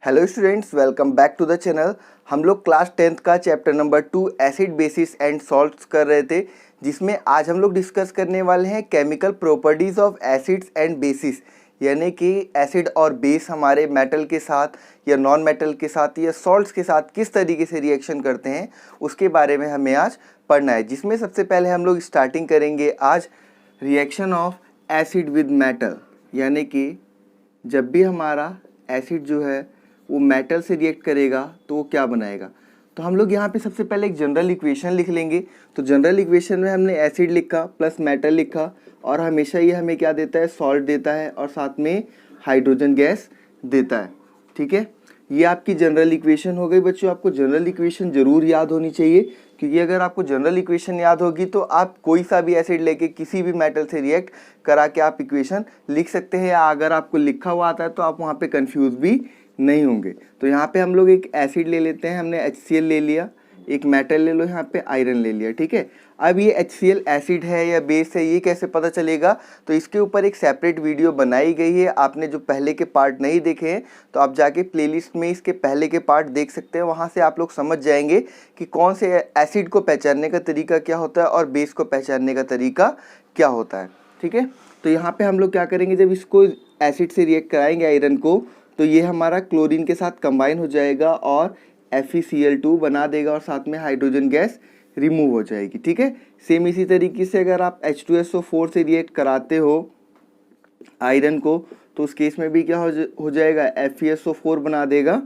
Hello students, welcome back to the channel. हम लोग class 10th का chapter number 2 acid bases and salts कर रहे थे, जिसमें आज हम लोग डिस्कस करने वाले हैं chemical properties of acids and bases, यानी कि एसिड और बेस हमारे मेटल के साथ या नॉन मेटल के साथ या सॉल्ट्स के साथ किस तरीके से रिएक्शन करते हैं उसके बारे में हमें आज पढ़ना है। जिसमें सबसे पहले हम लोग स्टार्टिंग करेंगे आज reaction of acid with metal, यानी कि जब भी हमारा एसिड जो है वो मेटल से रिएक्ट करेगा तो वो क्या बनाएगा। तो हम लोग यहाँ पे सबसे पहले एक जनरल इक्वेशन लिख लेंगे। तो जनरल इक्वेशन में हमने एसिड लिखा प्लस मेटल लिखा, और हमेशा ये हमें क्या देता है, सॉल्ट देता है और साथ में हाइड्रोजन गैस देता है। ठीक है, ये आपकी जनरल इक्वेशन हो गई। बच्चों, आपको जनरल इक्वेशन ज़रूर याद होनी चाहिए, क्योंकि अगर आपको जनरल इक्वेशन याद होगी तो आप कोई सा भी एसिड लेके किसी भी मेटल से रिएक्ट करा के आप इक्वेशन लिख सकते हैं, या अगर आपको लिखा हुआ आता है तो आप वहाँ पे कंफ्यूज भी नहीं होंगे। तो यहाँ पे हम लोग एक एसिड ले लेते हैं, हमने HCl ले लिया, एक मेटल ले लो, यहाँ पे आयरन ले लिया। ठीक है, अब ये HCl एसिड है या बेस है ये कैसे पता चलेगा, तो इसके ऊपर एक सेपरेट वीडियो बनाई गई है। आपने जो पहले के पार्ट नहीं देखे हैं तो आप जाके प्लेलिस्ट में इसके पहले के पार्ट देख सकते हैं, वहाँ से आप लोग समझ जाएंगे कि कौन से एसिड को पहचानने का तरीका क्या होता है और बेस को पहचानने का तरीका क्या होता है। ठीक है, तो यहाँ पे हम लोग क्या करेंगे, जब इसको एसिड से रिएक्ट कराएंगे आयरन को, तो ये हमारा क्लोरीन के साथ कंबाइन हो जाएगा और FeCl2 बना देगा और साथ में हाइड्रोजन गैस रिमूव हो जाएगी। ठीक है, सेम इसी तरीके से अगर आप H2SO4 से रिएक्ट कराते हो आयरन को, तो उस केस में भी क्या हो जाएगा, FeSO4 बना देगा,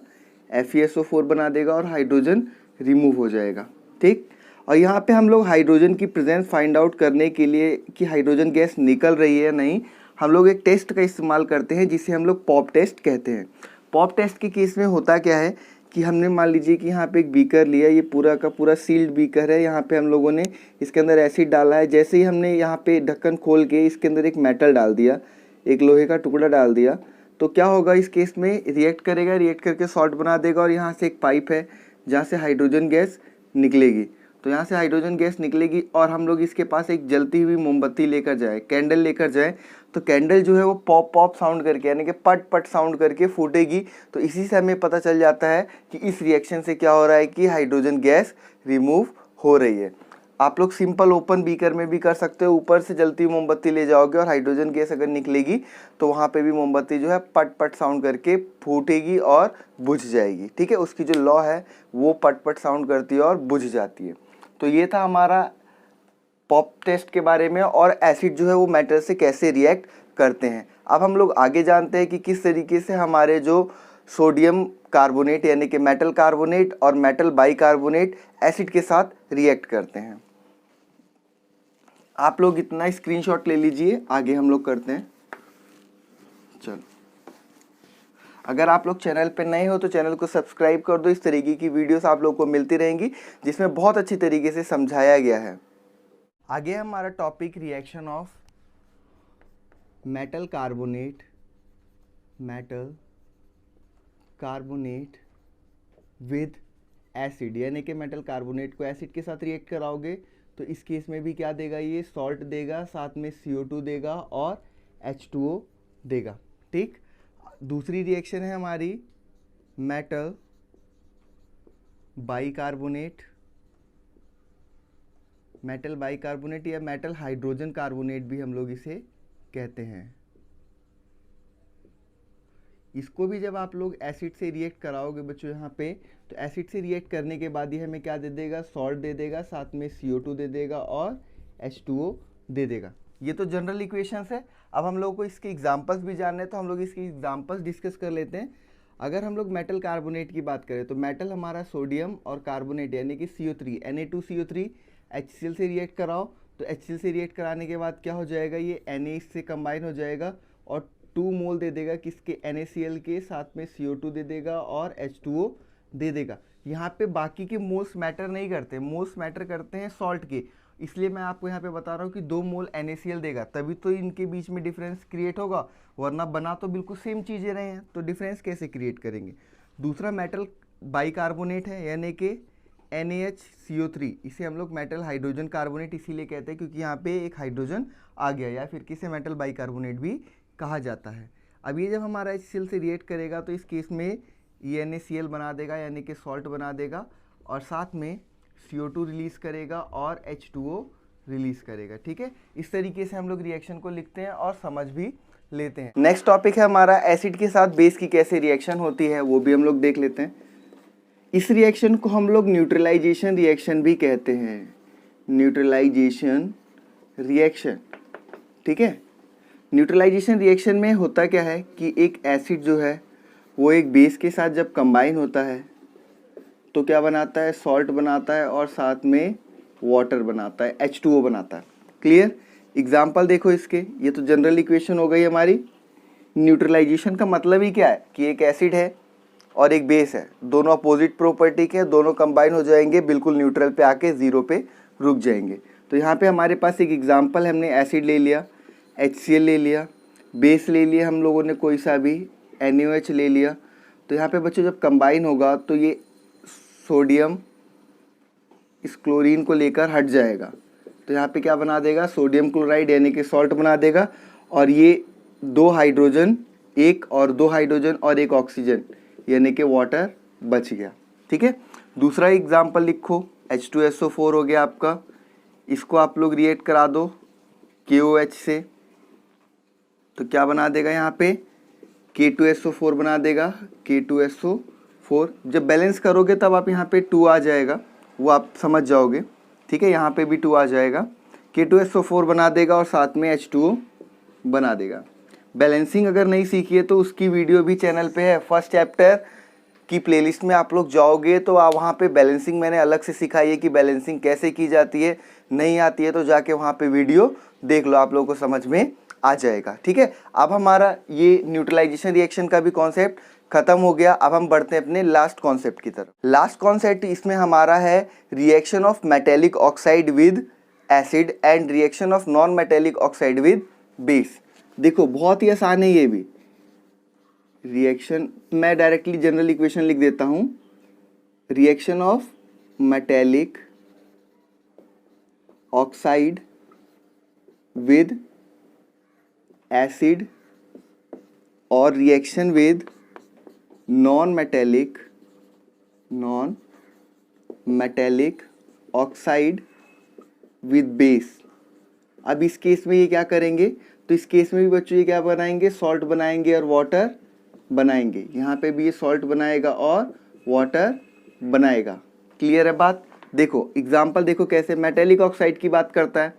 FeSO4 बना देगा और हाइड्रोजन रिमूव हो जाएगा। ठीक, और यहाँ पे हम लोग हाइड्रोजन की प्रेजेंस फाइंड आउट करने के लिए कि हाइड्रोजन गैस निकल रही है या नहीं, हम लोग एक टेस्ट का इस्तेमाल करते हैं जिसे हम लोग पॉप टेस्ट कहते हैं। पॉप टेस्ट के केस में होता क्या है कि हमने मान लीजिए कि यहाँ पे एक बीकर लिया, ये पूरा का पूरा सील्ड बीकर है, यहाँ पे हम लोगों ने इसके अंदर एसिड डाला है। जैसे ही हमने यहाँ पे ढक्कन खोल के इसके अंदर एक मेटल डाल दिया, एक लोहे का टुकड़ा डाल दिया, तो क्या होगा, इस केस में रिएक्ट करेगा, रिएक्ट करके सॉल्ट बना देगा और यहाँ से एक पाइप है जहाँ से हाइड्रोजन गैस निकलेगी। तो यहाँ से हाइड्रोजन गैस निकलेगी और हम लोग इसके पास एक जलती हुई मोमबत्ती लेकर जाए, कैंडल लेकर जाए, तो कैंडल जो है वो पॉप पॉप साउंड करके, यानी कि पट पट साउंड करके फूटेगी। तो इसी से हमें पता चल जाता है कि इस रिएक्शन से क्या हो रहा है कि हाइड्रोजन गैस रिमूव हो रही है। आप लोग सिंपल ओपन बीकर में भी कर सकते हो, ऊपर से जलती हुई मोमबत्ती ले जाओगे और हाइड्रोजन गैस अगर निकलेगी तो वहाँ पे भी मोमबत्ती जो है पट पट साउंड करके फूटेगी और बुझ जाएगी। ठीक है, उसकी जो लॉ है वो पट पट साउंड करती है और बुझ जाती है। तो ये था हमारा पॉप टेस्ट के बारे में, और एसिड जो है वो मेटल से कैसे रिएक्ट करते हैं। अब हम लोग आगे जानते हैं कि किस तरीके से हमारे जो सोडियम कार्बोनेट यानी कि मेटल कार्बोनेट और मेटल बाइकार्बोनेट एसिड के साथ रिएक्ट करते हैं। आप लोग इतना स्क्रीनशॉट ले लीजिए, आगे हम लोग करते हैं। चलो, अगर आप लोग चैनल पे नए हो तो चैनल को सब्सक्राइब कर दो। इस तरीके की वीडियोस आप लोग को मिलती रहेंगी जिसमें बहुत अच्छी तरीके से समझाया गया है। आगे हमारा topic reaction of metal carbonate with acid, यानी कि मेटल कार्बोनेट को एसिड के साथ रिएक्ट कराओगे तो इस केस में भी क्या देगा, ये सॉल्ट देगा, साथ में CO2 देगा और H2O देगा। ठीक, दूसरी रिएक्शन है हमारी मेटल बाइकार्बोनेट या मेटल हाइड्रोजन कार्बोनेट भी हम लोग इसे कहते हैं। इसको भी जब आप लोग एसिड से रिएक्ट कराओगे बच्चों यहाँ पे, तो एसिड से रिएक्ट करने के बाद ये हमें क्या दे देगा, सॉल्ट दे देगा, साथ में CO2 दे देगा और H2O दे देगा। ये तो जनरल इक्वेशंस है। अब हम लोग को इसके एग्जांपल्स भी जानने हैं, तो हम लोग इसके एग्जांपल्स डिस्कस कर लेते हैं। अगर हम लोग मेटल कार्बोनेट की बात करें तो मेटल हमारा सोडियम और कार्बोनेट यानी कि CO3 Na2CO3 HCl से रिएक्ट कराओ, तो HCl से रिएक्ट कराने के बाद क्या हो जाएगा, ये Na से कंबाइन हो जाएगा और 2 मोल दे देगा किसके, NaCl के, साथ में CO2 दे देगा और H2O दे देगा। यहाँ पे बाकी के मोल्स मैटर नहीं करते, मोल्स मैटर करते हैं सॉल्ट के, इसलिए मैं आपको यहाँ पे बता रहा हूँ कि 2 मोल NaCl देगा, तभी तो इनके बीच में डिफरेंस क्रिएट होगा, वरना बना तो बिल्कुल सेम चीज़ें रहे हैं, तो डिफरेंस कैसे क्रिएट करेंगे। दूसरा मेटल बाइकार्बोनेट है, यानी कि NaHCO3, इसे हम लोग मेटल हाइड्रोजन कार्बोनेट इसीलिए कहते हैं क्योंकि यहाँ पे एक हाइड्रोजन आ गया, या फिर किसे मेटल बाइकार्बोनेट भी कहा जाता है। अब ये जब हमारा HCl से रिएक्ट करेगा तो इस केस में EnACl बना देगा यानी कि सॉल्ट बना देगा, और साथ में CO2 रिलीज़ करेगा और H2O रिलीज़ करेगा। ठीक है, इस तरीके से हम लोग रिएक्शन को लिखते हैं और समझ भी लेते हैं। नेक्स्ट टॉपिक है हमारा एसिड के साथ बेस की कैसे रिएक्शन होती है, वो भी हम लोग देख लेते हैं। इस रिएक्शन को हम लोग न्यूट्रलाइजेशन रिएक्शन भी कहते हैं, न्यूट्रलाइजेशन रिएक्शन। ठीक है, न्यूट्रलाइजेशन रिएक्शन में होता क्या है कि एक एसिड जो है वो एक बेस के साथ जब कंबाइन होता है तो क्या बनाता है, सॉल्ट बनाता है और साथ में वाटर बनाता है, H2O बनाता है। क्लियर, एग्जाम्पल देखो इसके, ये तो जनरल इक्वेशन हो गई हमारी। न्यूट्रलाइजेशन का मतलब ही क्या है कि एक एसिड है और एक बेस है, दोनों अपोजिट प्रॉपर्टी के, दोनों कंबाइन हो जाएंगे, बिल्कुल न्यूट्रल पे आके जीरो पे रुक जाएंगे। तो यहाँ पे हमारे पास एक एग्जांपल, हमने एसिड ले लिया, HCl ले लिया, बेस ले लिया हम लोगों ने कोई सा भी, NaOH ले लिया। तो यहाँ पे बच्चों जब कंबाइन होगा तो ये सोडियम इस क्लोरीन को लेकर हट जाएगा, तो यहाँ पे क्या बना देगा, सोडियम क्लोराइड यानी कि सॉल्ट बना देगा, और ये 2 हाइड्रोजन, एक और 2 हाइड्रोजन और एक ऑक्सीजन यानी कि वाटर बच गया। ठीक है, दूसरा एग्जाम्पल लिखो, H2SO4 हो गया आपका, इसको आप लोग रिएक्ट करा दो KOH से, तो क्या बना देगा यहाँ पे, K2SO4 बना देगा, K2SO4। जब बैलेंस करोगे तब आप यहाँ पे 2 आ जाएगा, वो आप समझ जाओगे। ठीक है, यहाँ पे भी 2 आ जाएगा, K2SO4 बना देगा और साथ में H2O बना देगा। बैलेंसिंग अगर नहीं सीखी है तो उसकी वीडियो भी चैनल पे है, फर्स्ट चैप्टर की प्लेलिस्ट में आप लोग जाओगे तो वहाँ पे बैलेंसिंग मैंने अलग से सिखाई है कि बैलेंसिंग कैसे की जाती है। नहीं आती है तो जाके वहाँ पे वीडियो देख लो, आप लोगों को समझ में आ जाएगा। ठीक है, अब हमारा ये न्यूट्रलाइजेशन रिएक्शन का भी कॉन्सेप्ट खत्म हो गया। अब हम बढ़ते हैं अपने लास्ट कॉन्सेप्ट की तरफ। लास्ट कॉन्सेप्ट इसमें हमारा है reaction of metallic oxide with acid and reaction of non metallic oxide with base. देखो बहुत ही आसान है ये भी रिएक्शन, मैं डायरेक्टली जनरल इक्वेशन लिख देता हूं, reaction of metallic oxide with acid और reaction with non metallic oxide with base. अब इस केस में ये क्या करेंगे, तो इस केस में भी बच्चों ये क्या बनाएंगे, सॉल्ट बनाएंगे और वाटर बनाएंगे। यहाँ पे भी ये सॉल्ट बनाएगा और वाटर बनाएगा। क्लियर है बात। देखो एग्जाम्पल देखो कैसे मेटेलिक ऑक्साइड की बात करता है।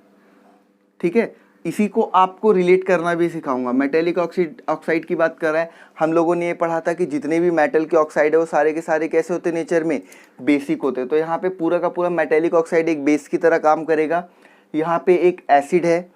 ठीक है, इसी को आपको रिलेट करना भी सिखाऊंगा। मेटेलिक ऑक्साइड की बात कर रहा है, हम लोगों ने ये पढ़ा था कि जितने भी मेटल के ऑक्साइड है वो सारे के सारे कैसे होते हैं, नेचर में बेसिक होते हैं। तो यहाँ पे पूरा का पूरा मेटेलिक ऑक्साइड एक बेस की तरह काम करेगा। यहाँ पे एक एसिड है,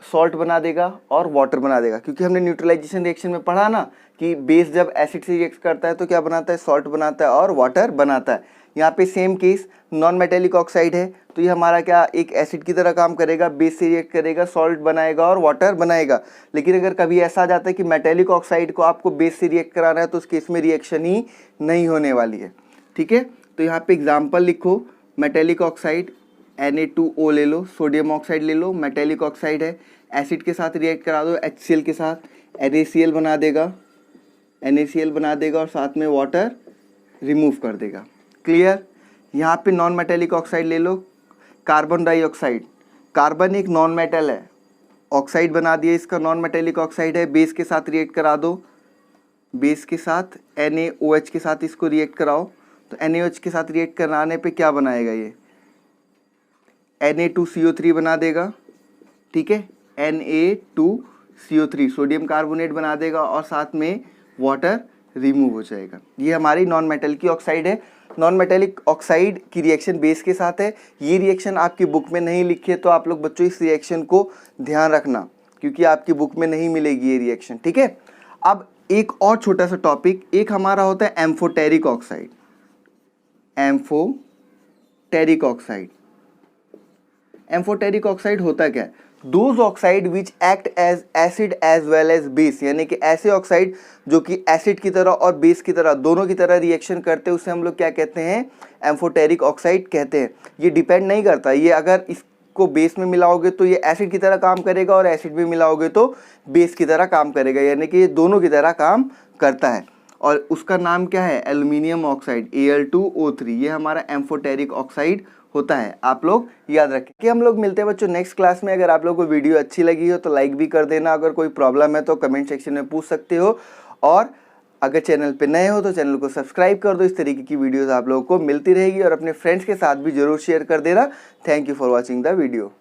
सॉल्ट बना देगा और वाटर बना देगा, क्योंकि हमने न्यूट्रलाइजेशन रिएक्शन में पढ़ा ना कि बेस जब एसिड से रिएक्ट करता है तो क्या बनाता है, सॉल्ट बनाता है और वाटर बनाता है। यहाँ पे same case non metallic oxide है, तो ये हमारा क्या एक एसिड की तरह काम करेगा, बेस से रिएक्ट करेगा, सॉल्ट बनाएगा और वाटर बनाएगा। लेकिन अगर कभी ऐसा आ जाता है कि मेटेलिक ऑक्साइड को आपको बेस से रिएक्ट कराना है तो उस केस में रिएक्शन ही नहीं होने वाली है। ठीक है, तो यहाँ पे एग्जाम्पल लिखो, मेटेलिक ऑक्साइड Na2O ले लो, सोडियम ऑक्साइड ले लो, मेटेलिक ऑक्साइड है, एसिड के साथ रिएक्ट करा दो HCl के साथ, NaCl बना देगा और साथ में वाटर रिमूव कर देगा। क्लियर। यहाँ पे नॉन मेटेलिक ऑक्साइड ले लो, कार्बन डाइऑक्साइड, कार्बन एक नॉन मेटल है, ऑक्साइड बना दिया, इसका नॉन मेटेलिक ऑक्साइड है, बेस के साथ रिएक्ट करा दो, बेस के साथ NaOH के साथ इसको रिएक्ट कराओ, तो NaOH के साथ रिएक्ट कराने पे क्या बनाएगा, ये Na2CO3 बना देगा। ठीक है, Na2CO3 सोडियम कार्बोनेट बना देगा और साथ में वाटर रिमूव हो जाएगा। ये हमारी नॉन मेटल की ऑक्साइड है। नॉन मेटेलिक ऑक्साइड की रिएक्शन बेस के साथ है। ये रिएक्शन आपकी बुक में नहीं लिखी है, तो आप लोग बच्चों इस रिएक्शन को ध्यान रखना, क्योंकि आपकी बुक में नहीं मिलेगी ये रिएक्शन। ठीक है, अब एक और छोटा सा टॉपिक, एक हमारा होता है amphoteric oxide. Amphoteric oxide, amphoteric oxide होता क्या है, those oxide which act as acid as well as base, यानी कि ऐसे ऑक्साइड जो कि एसिड की तरह और बेस की तरह दोनों की तरह रिएक्शन करते हैं, उसे हम लोग क्या कहते हैं, एम्फोटेरिक ऑक्साइड कहते हैं। ये डिपेंड नहीं करता, ये अगर इसको बेस में मिलाओगे तो ये एसिड की तरह काम करेगा और एसिड में मिलाओगे तो बेस की तरह काम करेगा, यानी कि ये दोनों की तरह काम करता है। और उसका नाम क्या है, एल्यूमिनियम ऑक्साइड Al2O3। ये हमारा एम्फोटेरिक ऑक्साइड होता है, आप लोग याद रखें। कि हम लोग मिलते हैं बच्चों नेक्स्ट क्लास में। अगर आप लोग को वीडियो अच्छी लगी हो तो लाइक भी कर देना, अगर कोई प्रॉब्लम है तो कमेंट सेक्शन में पूछ सकते हो, और अगर चैनल पे नए हो तो चैनल को सब्सक्राइब कर दो। इस तरीके की वीडियोस आप लोगों को मिलती रहेगी, और अपने फ्रेंड्स के साथ भी जरूर शेयर कर देना। Thank you for watching the video.